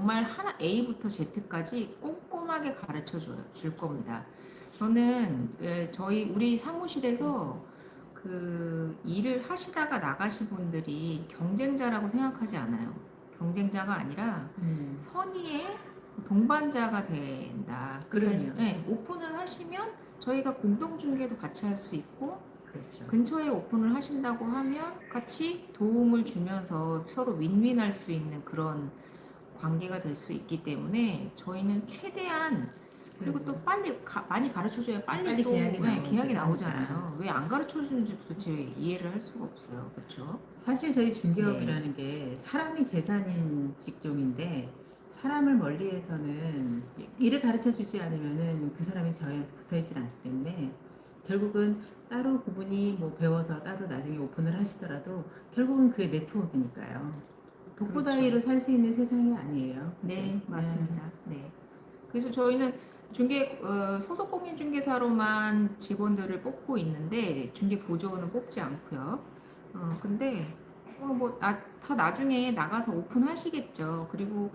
정말 하나 A부터 Z까지 꼼꼼하게 줄 겁니다. 저는 우리 사무실에서 그 일을 하시다가 나가신 분들이 경쟁자라고 생각하지 않아요. 경쟁자가 아니라 선의의 동반자가 된다. 그러니까 그럼요. 네, 오픈을 하시면 저희가 공동 중개도 같이 할 수 있고, 그렇죠. 근처에 오픈을 하신다고 하면 같이 도움을 주면서 서로 윈윈할 수 있는 그런 관계가 될 수 있기 때문에 저희는 최대한, 그리고 또 많이 가르쳐줘야 빨리 또 계약이 계약이 나오니까. 나오잖아요. 왜 안 가르쳐 주는지 도대체 이해를 할 수가 없어요. 그렇죠? 사실 저희 네. 중개업이라는 게 사람이 재산인 직종인데, 사람을 멀리해서는 일을 가르쳐 주지 않으면은 그 사람이 저희한테 붙어 있질 않기 때문에, 결국은 따로 그분이 뭐 배워서 따로 나중에 오픈을 하시더라도 결국은 그게 네트워크니까요. 독고다이로 그렇죠. 살 수 있는 세상이 아니에요. 네, 그치? 맞습니다. 네. 그래서 저희는 소속 공인 중개사로만 직원들을 뽑고 있는데 중개 보조원은 뽑지 않고요. 근데 다 나중에 나가서 오픈하시겠죠. 그리고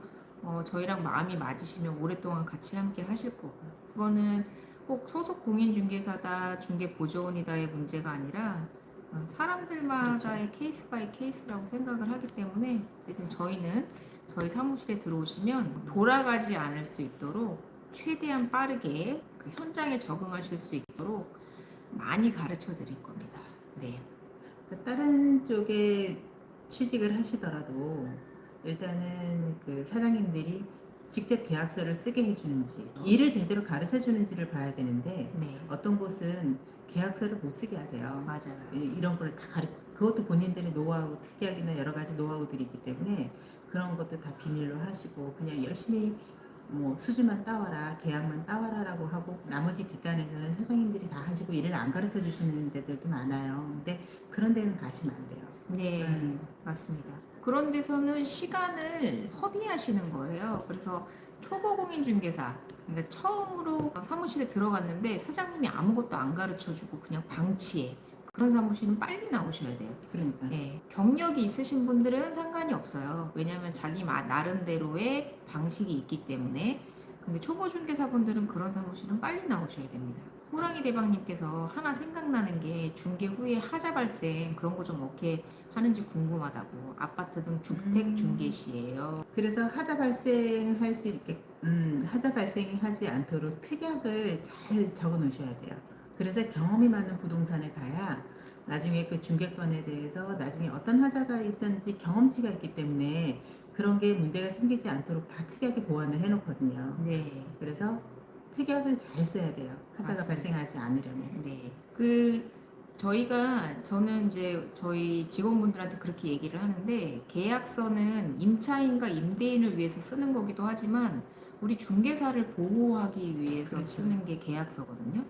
저희랑 마음이 맞으시면 오랫동안 같이 함께 하실 거고. 그거는 꼭 소속 공인 중개사다, 중개 보조원이다의 문제가 아니라 그렇죠. 사람들마다의 케이스 바이 케이스라고 생각을 하기 때문에, 어쨌든 저희는 저희 사무실에 들어오시면 돌아가지 않을 수 있도록 최대한 빠르게 그 현장에 적응하실 수 있도록 많이 가르쳐 드릴 겁니다. 네. 다른 쪽에 취직을 하시더라도 일단은 그 사장님들이 직접 계약서를 쓰게 해주는지, 일을 제대로 가르쳐 주는지를 봐야 되는데, 네. 어떤 곳은 계약서를 못 쓰게 하세요. 맞아요. 이런 걸 다 그것도 본인들의 노하우, 특약이나 여러 가지 노하우들이 있기 때문에 그런 것도 다 비밀로 하시고, 그냥 열심히 뭐 수주만 따와라, 계약만 따와라라고 하고, 나머지 뒷단에서는 사장님들이 다 하시고 일을 안 가르쳐 주시는 데들도 많아요. 근데 그런 데는 가시면 안 돼요. 네, 맞습니다. 그런 데서는 시간을 허비하시는 거예요. 그래서 초보 공인중개사, 그러니까 처음으로 사무실에 들어갔는데 사장님이 아무것도 안 가르쳐 주고 그냥 방치해. 그런 사무실은 빨리 나오셔야 돼요. 그러니까. 예, 경력이 있으신 분들은 상관이 없어요. 왜냐하면 자기 나름대로의 방식이 있기 때문에. 근데 초보 중개사분들은 그런 사무실은 빨리 나오셔야 됩니다. 호랑이 대방님께서 하나 생각나는 게, 중개 후에 하자 발생 그런 거 좀 어떻게 하는지 궁금하다고. 아파트 등 주택 중개 시에요. 그래서 하자 발생할 수 있게, 하자 발생하지 않도록 특약을 잘 적어 놓으셔야 돼요. 그래서 경험이 많은 부동산에 가야 나중에 그 중개권에 대해서 나중에 어떤 하자가 있었는지 경험치가 있기 때문에 그런 게 문제가 생기지 않도록 다 특약에 보완을 해 놓거든요. 네, 그래서 특약을 잘 써야 돼요. 하자가 맞습니다. 발생하지 않으려면. 네. 저는 이제 저희 직원분들한테 그렇게 얘기를 하는데, 계약서는 임차인과 임대인을 위해서 쓰는 거기도 하지만 우리 중개사를 보호하기 위해서 그렇죠. 쓰는 게 계약서거든요.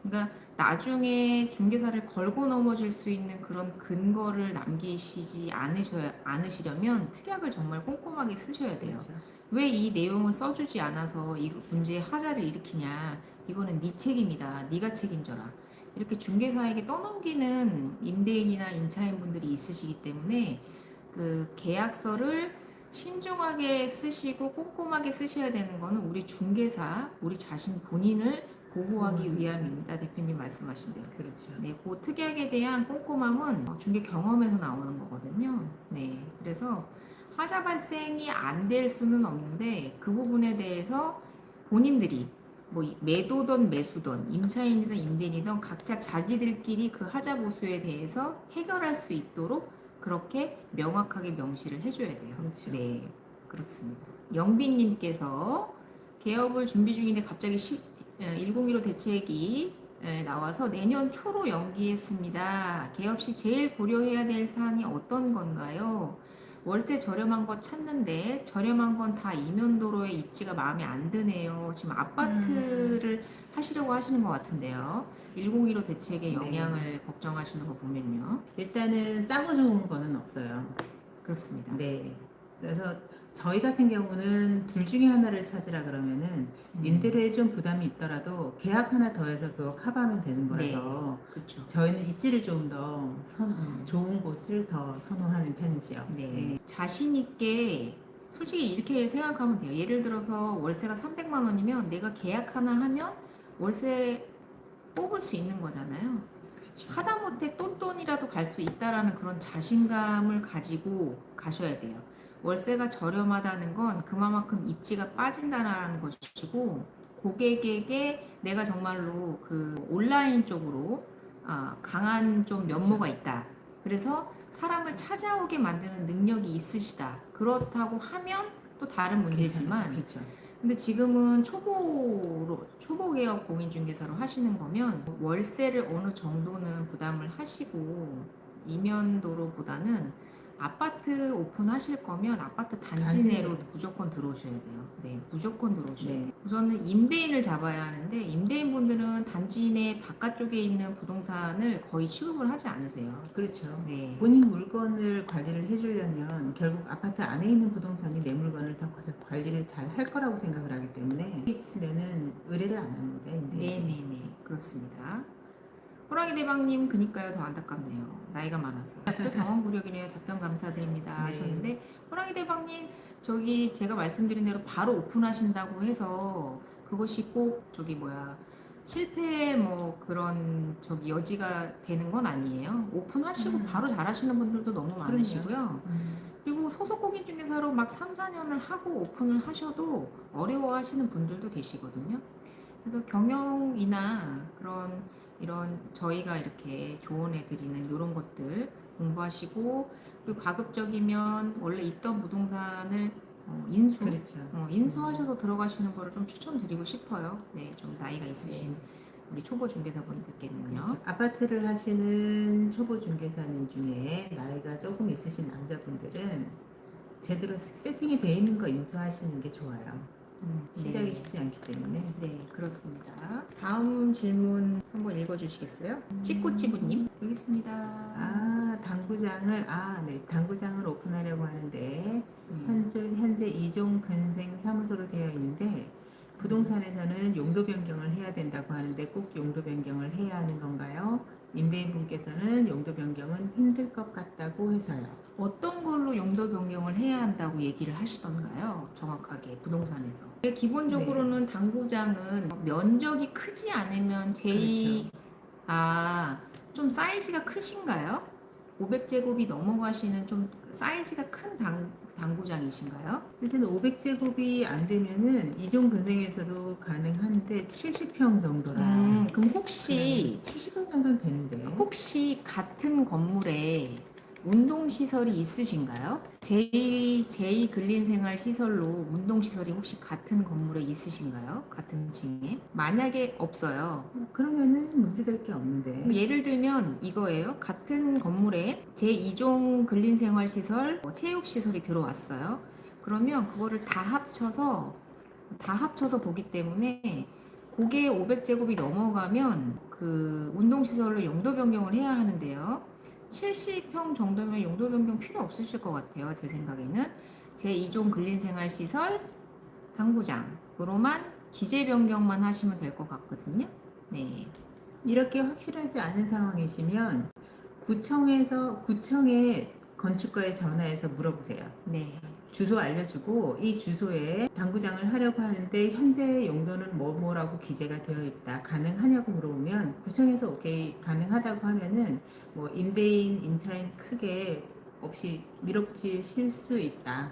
그러니까 나중에 중개사를 걸고 넘어질 수 있는 그런 근거를 남기시지 않으시려면 특약을 정말 꼼꼼하게 쓰셔야 돼요. 그렇죠. 왜 이 내용을 써주지 않아서 이 문제의 하자를 일으키냐? 이거는 네 책임이다. 네가 책임져라. 이렇게 중개사에게 떠넘기는 임대인이나 임차인분들이 있으시기 때문에 그 계약서를 신중하게 쓰시고 꼼꼼하게 쓰셔야 되는 거는 우리 중개사, 우리 자신 본인을 보호하기 위함입니다. 대표님 말씀하신 대로. 그렇죠. 네, 그 특약에 대한 꼼꼼함은 중개 경험에서 나오는 거거든요. 네, 그래서 하자 발생이 안 될 수는 없는데 그 부분에 대해서 본인들이 뭐 매도든 매수든 임차인이든 임대인이든 각자 자기들끼리 그 하자 보수에 대해서 해결할 수 있도록 그렇게 명확하게 명시를 해줘야 돼요. 그렇죠. 네, 그렇습니다. 영빈님께서 개업을 준비 중인데 갑자기 101호 대책이 나와서 내년 초로 연기했습니다. 개업 시 제일 고려해야 될 사항이 어떤 건가요? 월세 저렴한 거 찾는데 저렴한 건 다 이면도로에 입지가 마음에 안 드네요. 지금 아파트를 하시려고 하시는 것 같은데요. 1015 대책의 영향을 걱정하시는 거 보면요. 일단은 싸고 좋은 거는 없어요. 그렇습니다. 네. 그래서 저희 같은 경우는 둘 중에 하나를 찾으라 그러면은 임대료에 좀 부담이 있더라도 계약 하나 더해서 그거 커버하면 되는 거라서, 그렇죠. 저희는 입지를 좀 더 좋은 곳을 더 선호하는 편이죠. 네. 자신 있게 솔직히 이렇게 생각하면 돼요. 예를 들어서 월세가 300만 원이면 내가 계약 하나 하면 월세 뽑을 수 있는 거잖아요. 그렇죠. 하다못해 똔똔이라도 갈 수 있다라는 그런 자신감을 가지고 가셔야 돼요. 월세가 저렴하다는 건 그만큼 입지가 빠진다는 것이고, 고객에게 내가 정말로 그 온라인 쪽으로 강한 좀 면모가 있다. 그래서 사람을 찾아오게 만드는 능력이 있으시다. 그렇다고 하면 또 다른 문제지만, 그렇죠. 근데 지금은 초보 개업 공인중개사로 하시는 거면 월세를 어느 정도는 부담을 하시고 이면도로보다는 아파트 오픈하실 거면 아파트 단지 내로 무조건 들어오셔야 돼요. 네, 무조건 들어오셔야 돼요. 우선은 임대인을 잡아야 하는데 임대인분들은 단지 내 바깥쪽에 있는 부동산을 거의 취급을 하지 않으세요. 그렇죠. 네. 본인 물건을 관리를 해주려면 결국 아파트 안에 있는 부동산이 내 물건을 더 관리를 잘 할 거라고 생각을 하기 때문에 있으면은 의뢰를 안 합니다. 네네네, 그렇습니다. 호랑이 대방님, 그니까요, 더 안타깝네요. 나이가 많아서. 또 경험구력이네요. 답변 감사드립니다. 네. 하셨는데, 호랑이 대방님, 저기 제가 말씀드린 대로 바로 오픈하신다고 해서 그것이 꼭 실패 뭐 그런 여지가 되는 건 아니에요. 오픈하시고 바로 잘하시는 분들도 너무 많으시고요. 그리고 소속 공인중개사로 막 3, 4년을 하고 오픈을 하셔도 어려워하시는 분들도 계시거든요. 그래서 경영이나 이런 저희가 이렇게 조언해 드리는 이런 것들 공부하시고, 그리고 가급적이면 원래 있던 부동산을 그렇죠. 인수하셔서 들어가시는 거를 좀 추천드리고 싶어요. 네, 좀 나이가 있으신 우리 초보 중개사분들께는요. 그렇죠. 아파트를 하시는 초보 중개사님 중에 나이가 조금 있으신 남자분들은 제대로 세팅이 되어 있는 거 인수하시는 게 좋아요. 시작이 네. 쉽지 않기 때문에. 네, 그렇습니다. 다음 질문 한번 읽어주시겠어요? 찌꼬찌부님, 여기 있습니다. 당구장을 오픈하려고 하는데 음. 현재 이종 근생 사무소로 되어 있는데 부동산에서는 용도 변경을 해야 된다고 하는데 꼭 용도 변경을 해야 하는 건가요? 임대인분께서는 용도 변경은 힘들 것 같다고 해서요. 어떤 걸로 용도 변경을 해야 한다고 얘기를 하시던가요? 정확하게 부동산에서. 기본적으로는 당구장은 면적이 크지 않으면 그렇죠. 좀 사이즈가 크신가요? 500제곱이 넘어가시는 좀 사이즈가 큰 당구장이신가요? 일단 500제곱이 안 되면은 이종 근생에서도 가능한데 70평 정도라. 그럼 혹시 70평 정도는 되는데. 혹시 같은 건물에 운동시설이 있으신가요? 제2 근린생활 시설로 운동시설이 혹시 같은 건물에 있으신가요? 같은 층에? 만약에 없어요. 그러면은 문제될 게 없는데. 예를 들면 이거예요. 같은 건물에 제2종 근린생활 시설, 체육시설이 들어왔어요. 그러면 그거를 다 합쳐서 보기 때문에 그게 500제곱이 넘어가면 그 운동시설로 용도 변경을 해야 하는데요. 70평 정도면 용도 변경 필요 없으실 것 같아요. 제 생각에는. 제2종 근린생활시설 당구장으로만 기재 변경만 하시면 될 것 같거든요. 네. 이렇게 확실하지 않은 상황이시면 구청에 건축가에 전화해서 물어보세요. 네. 주소 알려주고 이 주소에 당구장을 하려고 하는데 현재 용도는 뭐라고 기재가 되어 있다. 가능하냐고 물어보면 구청에서 오케이 가능하다고 하면은 뭐 임대인, 임차인 크게 없이 밀어붙이실 수 있다.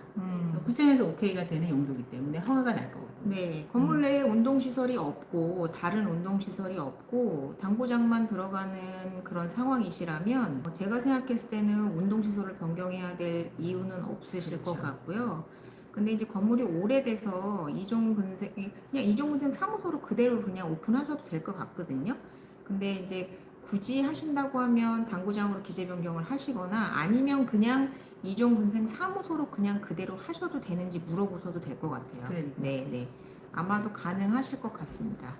구청에서 오케이가 되는 용도이기 때문에 허가가 날 거거든요. 네, 건물 내에 운동시설이 없고 다른 운동시설이 없고 당구장만 들어가는 그런 상황이시라면 제가 생각했을 때는 운동시설을 변경해야 될 이유는 없으실 그렇죠. 것 같고요. 근데 이제 건물이 오래돼서 그냥 이종근생 사무소로 그대로 그냥 오픈하셔도 될 것 같거든요. 근데 이제 굳이 하신다고 하면 당구장으로 기재 변경을 하시거나 아니면 그냥 이종근생 사무소로 그냥 그대로 하셔도 되는지 물어보셔도 될 것 같아요. 그러니까. 네, 네. 아마도 가능하실 것 같습니다.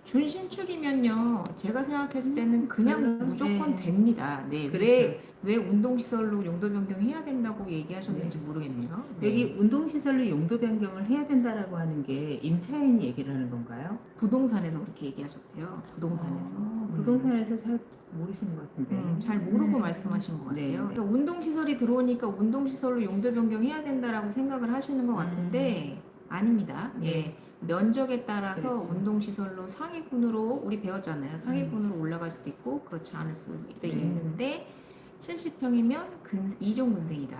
준신축이면요, 제가 생각했을 때는 그냥 그럼, 무조건 네. 됩니다. 네, 그렇죠. 왜 운동시설로 용도 변경해야 된다고 얘기하셨는지 네. 모르겠네요. 여기 네, 운동시설로 용도 변경을 해야 된다라고 하는 게 임차인이 얘기를 하는 건가요? 부동산에서 그렇게 얘기하셨대요. 부동산에서. 부동산에서 잘 모르시는 것 같은데. 잘 모르고 말씀하신 것 네, 같아요. 네. 그러니까 운동시설이 들어오니까 운동시설로 용도 변경해야 된다라고 생각을 하시는 것 같은데 아닙니다. 네. 예, 면적에 따라서 그렇죠. 운동시설로 상위군으로 우리 배웠잖아요. 상위군으로 올라갈 수도 있고 그렇지 않을 수도 네. 있는데 70평이면 이종 근생이다.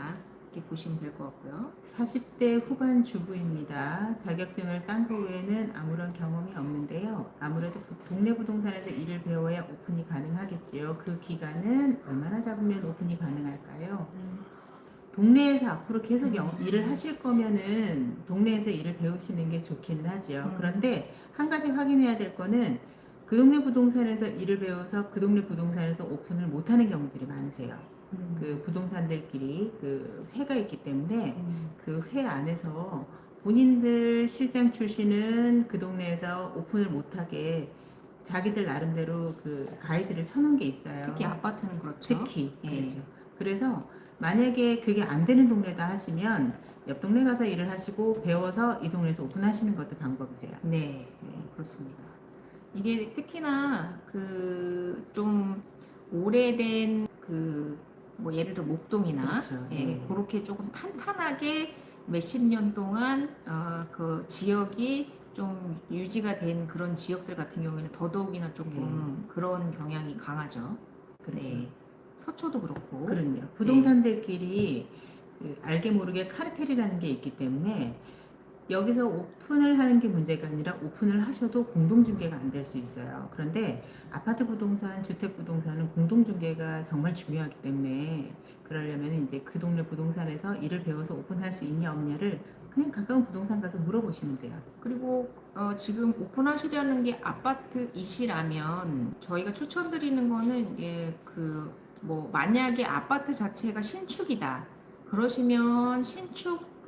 이렇게 보시면 될 것 같고요. 40대 후반 주부입니다. 자격증을 딴 거 외에는 아무런 경험이 없는데요. 아무래도 동네 부동산에서 일을 배워야 오픈이 가능하겠지요. 그 기간은 얼마나 잡으면 오픈이 가능할까요? 동네에서 앞으로 계속 일을 하실 거면은 동네에서 일을 배우시는 게 좋기는 하지요. 그런데 한 가지 확인해야 될 거는 그 동네 부동산에서 일을 배워서 그 동네 부동산에서 오픈을 못하는 경우들이 많으세요. 그 부동산들끼리 그 회가 있기 때문에 그 회 안에서 본인들 실장 출신은 그 동네에서 오픈을 못하게 자기들 나름대로 그 가이드를 쳐놓은 게 있어요. 특히 아파트는 그렇죠. 특히 예. 그렇죠. 그래서 만약에 그게 안 되는 동네다 하시면 옆 동네 가서 일을 하시고 배워서 이 동네에서 오픈하시는 것도 방법이세요. 네, 그렇습니다. 이게 특히나 그 좀 오래된 그 뭐 예를 들어 목동이나 그렇죠. 예, 네. 그렇게 조금 탄탄하게 몇십 년 동안 그 지역이 좀 유지가 된 그런 지역들 같은 경우에는 더더욱이나 조금 그런 경향이 강하죠. 그렇죠. 네. 서초도 그렇고. 그럼요. 부동산들끼리 그 알게 모르게 카르텔이라는 게 있기 때문에 여기서 오픈을 하는 게 문제가 아니라 오픈을 하셔도 공동중개가 안 될 수 있어요. 그런데 아파트 부동산, 주택 부동산은 공동중개가 정말 중요하기 때문에 그러려면 이제 그 동네 부동산에서 일을 배워서 오픈할 수 있냐 없냐를 그냥 가까운 부동산 가서 물어보시면 돼요. 그리고 지금 오픈하시려는 게 아파트이시라면 저희가 추천드리는 거는 예, 그 뭐 만약에 아파트 자체가 신축이다. 그러시면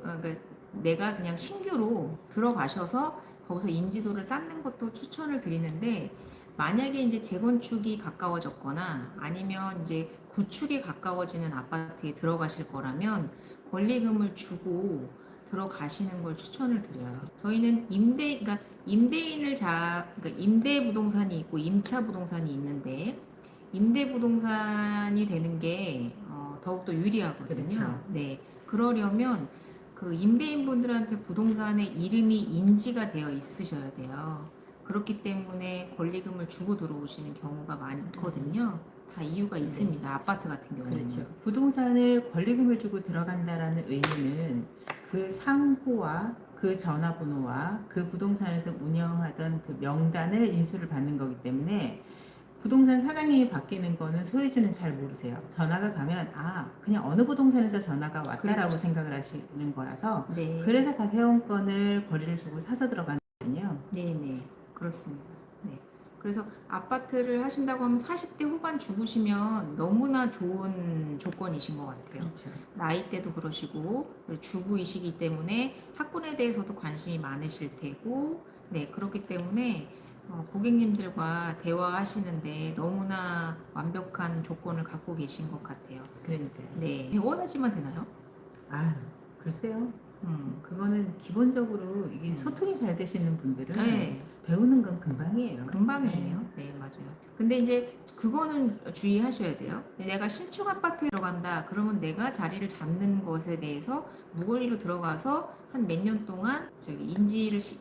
그러니까 내가 그냥 신규로 들어가셔서 거기서 인지도를 쌓는 것도 추천을 드리는데 만약에 이제 재건축이 가까워졌거나 아니면 이제 구축에 가까워지는 아파트에 들어가실 거라면 권리금을 주고 들어가시는 걸 추천을 드려요. 저희는 그러니까 그러니까 임대 부동산이 있고 임차 부동산이 있는데 임대 부동산이 되는 게 더욱더 유리하거든요. 그렇죠. 네, 그러려면 그 임대인 분들한테 부동산의 이름이 인지가 되어 있으셔야 돼요. 그렇기 때문에 권리금을 주고 들어오시는 경우가 많거든요. 다 이유가 있습니다. 아파트 같은 경우는. 그렇죠. 부동산을 권리금을 주고 들어간다라는 의미는 그 상호와 그 전화번호와 그 부동산에서 운영하던 그 명단을 인수를 받는 거기 때문에 부동산 사장님이 바뀌는 거는 소유주는 잘 모르세요. 전화가 가면 그냥 어느 부동산에서 전화가 왔다라고 그렇죠. 생각을 하시는 거라서 네. 그래서 다 회원권을 권리를 주고 사서 들어가거든요. 네네, 그렇습니다. 네. 그래서 아파트를 하신다고 하면 40대 후반 주부시면 너무나 좋은 조건이신 것 같아요. 그렇죠. 나이대도 그러시고 그리고 주부이시기 때문에 학군에 대해서도 관심이 많으실 테고 네, 그렇기 때문에 고객님들과 대화하시는데 너무나 완벽한 조건을 갖고 계신 것 같아요. 그러니까요. 네, 배워야지만 되나요? 글쎄요. 음. 그거는 기본적으로 이게 소통이 잘 되시는 분들은 네. 배우는 건 금방이에요. 금방이에요. 네, 맞아요. 근데 이제 그거는 주의하셔야 돼요. 내가 신축 아파트에 들어간다. 그러면 내가 자리를 잡는 것에 대해서 무권리로 들어가서 한 몇 년 동안 저기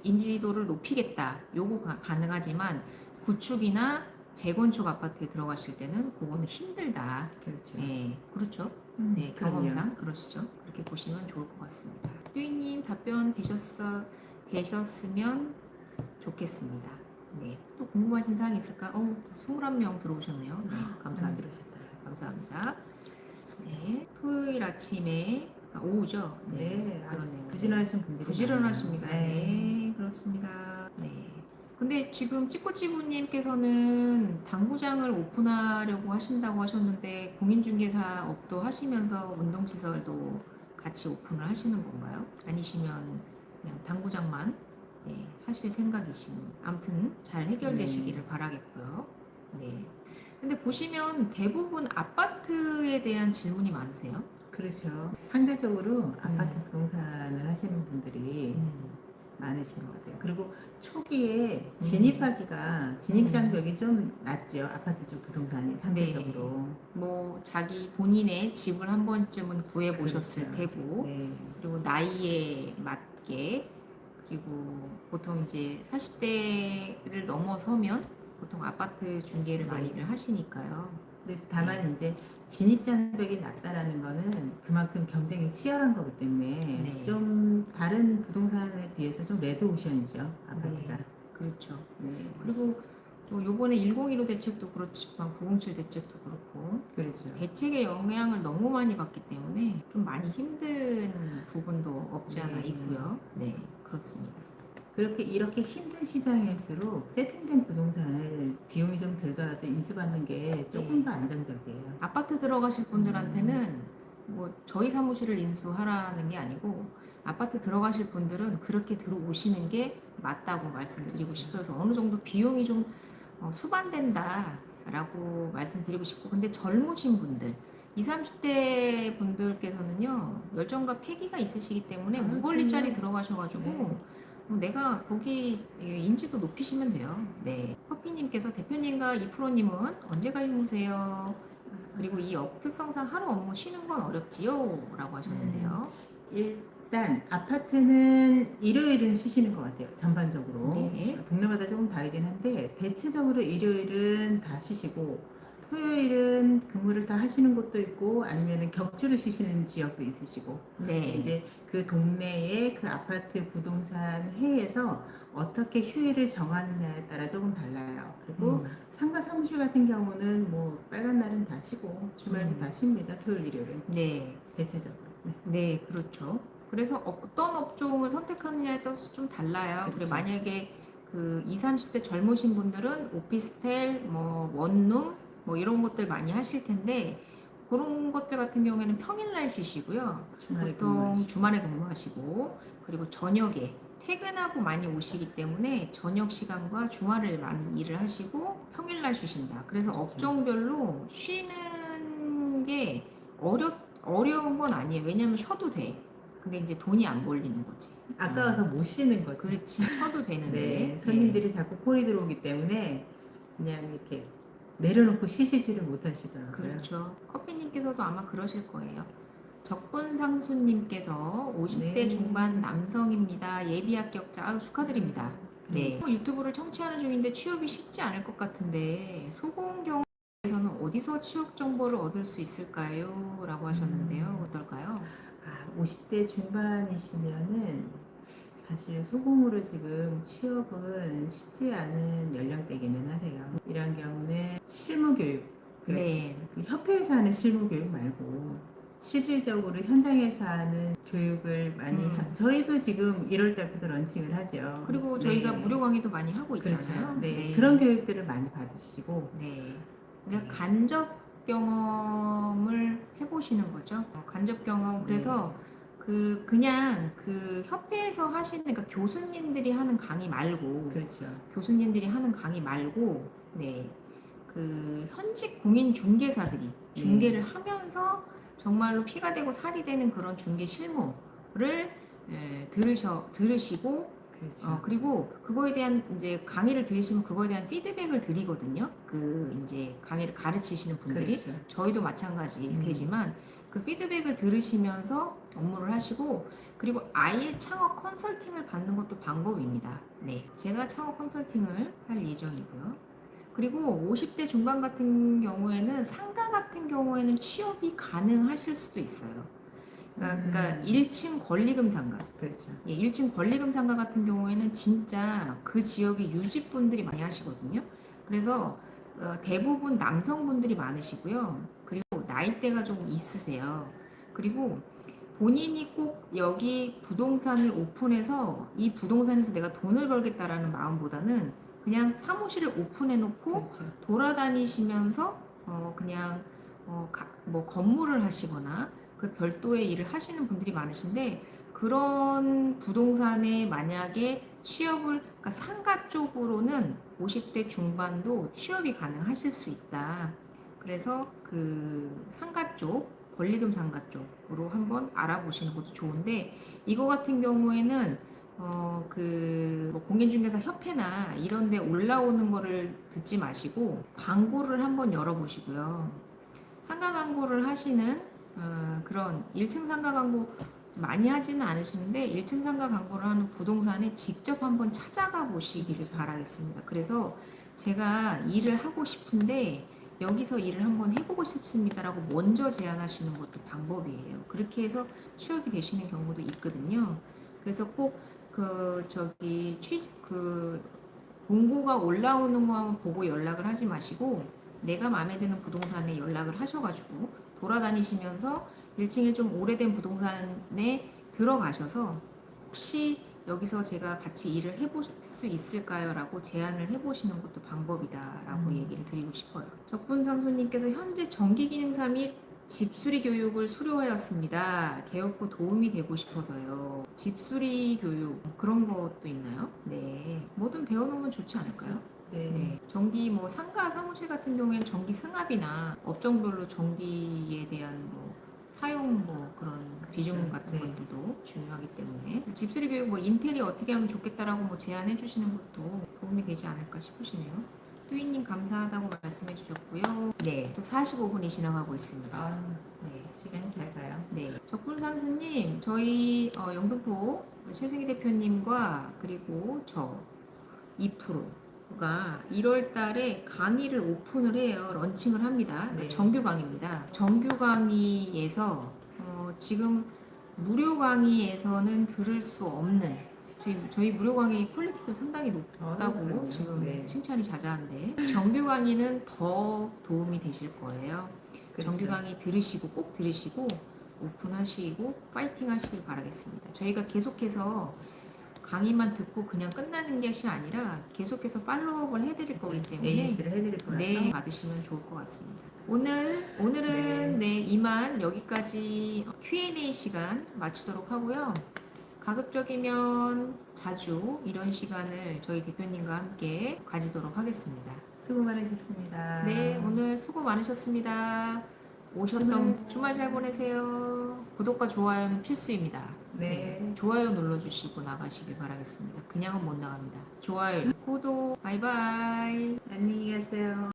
인지도를 높이겠다. 요거 가능하지만 구축이나 재건축 아파트에 들어가실 때는 그거는 힘들다. 그렇죠. 네, 그렇죠. 네, 그럼요. 경험상 그러시죠. 그렇게 보시면 좋을 것 같습니다. 뚜이님 답변 되셨으면 좋겠습니다. 네. 또 궁금하신 사항이 있을까? 21명 들어오셨네요. 네, 감사합니다. 감사합니다. 네. 토요일 아침에 오후죠? 네, 아주 그러네요. 부지런하신 분들이 부지런하십니다. 많아요. 네, 그렇습니다. 네. 근데 지금 찌꼬찌부님께서는 당구장을 오픈하려고 하신다고 하셨는데 공인중개사업도 하시면서 운동시설도 같이 오픈을 하시는 건가요? 아니시면 그냥 당구장만 하실 생각이신. 아무튼 잘 해결되시기를 바라겠고요. 네. 근데 보시면 대부분 아파트에 대한 질문이 많으세요? 그렇죠. 상대적으로 아파트 부동산을 하시는 분들이 음. 많으신 것 같아요. 그리고 초기에 진입하기가 진입 장벽이 좀 낮죠. 아파트 쪽 부동산이 상대적으로. 뭐 자기 본인의 집을 한 번쯤은 구해 보셨을 그렇죠. 테고, 네. 그리고 나이에 맞게, 그리고 보통 이제 40대를 넘어서면 보통 아파트 중개를 네. 많이들 하시니까요. 근데 다만 이제 진입 장벽이 낮다라는 거는 그만큼 경쟁이 치열한 거기 때문에 네. 좀 다른 부동산에 비해서 좀 레드오션이죠. 아파트가. 네, 그렇죠. 네. 그리고 또 요번에 1015 대책도 그렇지만 907 대책도 그렇고 그렇죠. 대책의 영향을 너무 많이 받기 때문에 좀 많이 힘든 부분도 없지 않아 네. 있고요. 네, 그렇습니다. 그렇게 이렇게 힘든 시장일수록 세팅된 부동산을 비용이 좀 들더라도 인수받는 게 조금 네. 더 안정적이에요. 아파트 들어가실 분들한테는 뭐 저희 사무실을 인수하라는 게 아니고 아파트 들어가실 분들은 그렇게 들어오시는 게 맞다고 말씀드리고 그렇죠. 싶어서 어느 정도 비용이 좀 수반된다라고 말씀드리고 싶고, 근데 젊으신 분들 20, 30대 분들께서는요 열정과 패기가 있으시기 때문에 무권리짜리 그럼요. 들어가셔가지고 네. 내가 거기 인지도 높이시면 돼요. 네. 커피님께서 대표님과 이프로님은 언제가 휴무세요? 그리고 이 특성상 하루 업무 쉬는 건 어렵지요? 라고 하셨는데요. 일단 아파트는 일요일은 쉬시는 것 같아요. 전반적으로. 네. 동네마다 조금 다르긴 한데 대체적으로 일요일은 다 쉬시고 토요일은 근무를 다 하시는 곳도 있고 아니면 격주로 쉬시는 지역도 있으시고 네. 이제 그 동네의 그 아파트 부동산 회에서 어떻게 휴일을 정하느냐에 따라 조금 달라요. 그리고 상가 사무실 같은 경우는 뭐 빨간 날은 다 쉬고 주말도 다 쉽니다. 토요일 일요일은 네. 대체적으로. 네. 네, 그렇죠. 그래서 어떤 업종을 선택하느냐에 따라서 좀 달라요. 그리고 그렇죠. 만약에 그 20, 30대 젊으신 분들은 오피스텔, 뭐 원룸, 뭐 이런 것들 많이 하실 텐데 그런 것들 같은 경우에는 평일날 쉬시고요. 주말에 보통 근무하시고. 주말에 근무하시고, 그리고 저녁에 퇴근하고 많이 오시기 때문에 저녁 시간과 주말을 많이 일을 하시고 평일날 쉬신다. 그래서 그렇죠. 업종별로 쉬는 게 어려운 건 아니에요. 왜냐면 쉬어도 돼. 근데 이제 돈이 안 벌리는 거지. 아까워서 못 쉬는 거죠. 그렇지. 쉬어도 되는데. 네, 손님들이 자꾸 콜이 들어오기 때문에 그냥 이렇게 내려놓고 쉬시지를 못하시더라고요. 그렇죠. 커피님께서도 아마 그러실 거예요. 적분상수님께서 50대 네. 중반 남성입니다. 예비 합격자. 아유, 축하드립니다. 네. 유튜브를 청취하는 중인데 취업이 쉽지 않을 것 같은데 소공 경우에서는 어디서 취업 정보를 얻을 수 있을까요? 라고 하셨는데요. 어떨까요? 50대 중반이시면은 사실 소공으로 지금 취업은 쉽지 않은 연령대기는 하세요. 이런 경우는 실무교육, 네. 그 협회에서 하는 실무교육 말고 실질적으로 현장에서 하는 교육을 많이 저희도 지금 1월 달부터 런칭을 하죠. 그리고 네. 저희가 무료 강의도 많이 하고 있잖아요. 그렇죠. 네. 그런 교육들을 많이 받으시고 네. 그러니까 간접 경험을 해보시는 거죠. 간접 경험. 그래서 그냥 그 협회에서 하시는, 그러니까 교수님들이 하는 강의 말고, 그렇죠. 교수님들이 하는 강의 말고, 네. 그 현직 공인 중개사들이 중개를 하면서 정말로 피가 되고 살이 되는 그런 중개 실무를 들으시고, 그렇죠. 그리고 그거에 대한 이제 강의를 들으시면 그거에 대한 피드백을 드리거든요. 그 이제 강의를 가르치시는 분들이. 그렇죠. 저희도 마찬가지 되지만 그 피드백을 들으시면서 업무를 하시고, 그리고 아예 창업 컨설팅을 받는 것도 방법입니다. 네. 제가 창업 컨설팅을 할 예정이고요. 그리고 50대 중반 같은 경우에는 상가 같은 경우에는 취업이 가능하실 수도 있어요. 그러니까 1층 권리금 상가. 그렇죠. 예, 1층 권리금 상가 같은 경우에는 진짜 그 지역의 유집분들이 많이 하시거든요. 그래서 대부분 남성분들이 많으시고요. 그리고 나이대가 좀 있으세요. 그리고 본인이 꼭 여기 부동산을 오픈해서 이 부동산에서 내가 돈을 벌겠다라는 마음보다는 그냥 사무실을 오픈해 놓고 그렇죠. 돌아다니시면서 그냥 뭐 건물을 하시거나 그 별도의 일을 하시는 분들이 많으신데, 그런 부동산에 만약에 취업을, 그러니까 상가 쪽으로는 50대 중반도 취업이 가능하실 수 있다. 그래서 그 상가 쪽, 권리금 상가 쪽으로 한번 알아보시는 것도 좋은데, 이거 같은 경우에는 뭐 공인중개사 협회나 이런 데 올라오는 거를 듣지 마시고 광고를 한번 열어보시고요. 상가 광고를 하시는 그런 1층 상가 광고 많이 하지는 않으시는데 1층 상가 광고를 하는 부동산에 직접 한번 찾아가 보시기를 그렇죠. 바라겠습니다. 그래서 제가 일을 하고 싶은데 여기서 일을 한번 해보고 싶습니다라고 먼저 제안하시는 것도 방법이에요. 그렇게 해서 취업이 되시는 경우도 있거든요. 그래서 꼭 공고가 올라오는 거만 보고 연락을 하지 마시고 내가 마음에 드는 부동산에 연락을 하셔가지고 돌아다니시면서 1층에 좀 오래된 부동산에 들어가셔서 혹시 여기서 제가 같이 일을 해보실 수 있을까요? 라고 제안을 해보시는 것도 방법이다 라고 얘기를 드리고 싶어요. 적분상수님께서 현재 정기기능사 및 집수리 교육을 수료하였습니다. 개업 후 도움이 되고 싶어서요. 집수리 교육 그런 것도 있나요? 네. 뭐든 배워놓으면 좋지 않을까요? 네. 네. 전기 뭐 상가 사무실 같은 경우에는 전기 승합이나 업종별로 전기에 대한 뭐 사용 뭐 그런 비중 그렇죠. 같은 네. 것들도 중요하기 때문에 집수리 교육 뭐 인테리어 어떻게 하면 좋겠다라고 뭐 제안해 주시는 것도 도움이 되지 않을까 싶으시네요. 뚜이님 감사하다고 말씀해 주셨고요. 네, 45분이 지나가고 있습니다. 아, 네. 시간이 잘 가요. 네, 적분상수님, 저희 영등포 최승희 대표님과 그리고 저 2%가 1월 달에 강의를 오픈을 해요. 런칭을 합니다. 네. 정규 강의입니다. 정규 강의에서 지금 무료 강의에서는 들을 수 없는 저희 무료 강의 퀄리티도 상당히 높다고 그럼요. 지금 네. 칭찬이 자자한데 정규 강의는 더 도움이 되실 거예요. 그렇죠. 정규 강의 들으시고 꼭 들으시고 오픈하시고 파이팅 하시길 바라겠습니다. 저희가 계속해서 강의만 듣고 그냥 끝나는 것이 아니라 계속해서 팔로우업을 해드릴 거기 때문에 AS를 해드릴 거라서. 네, 받으시면 좋을 것 같습니다. 오늘은 네, 이만 여기까지 Q&A 시간 마치도록 하고요. 가급적이면 자주 이런 시간을 저희 대표님과 함께 가지도록 하겠습니다. 수고 많으셨습니다. 네, 오늘 수고 많으셨습니다. 오셨던 주말 잘 보내세요. 구독과 좋아요는 필수입니다. 네. 좋아요 눌러주시고 나가시길 바라겠습니다. 그냥은 못 나갑니다. 좋아요, 구독, 바이바이. 안녕히 가세요.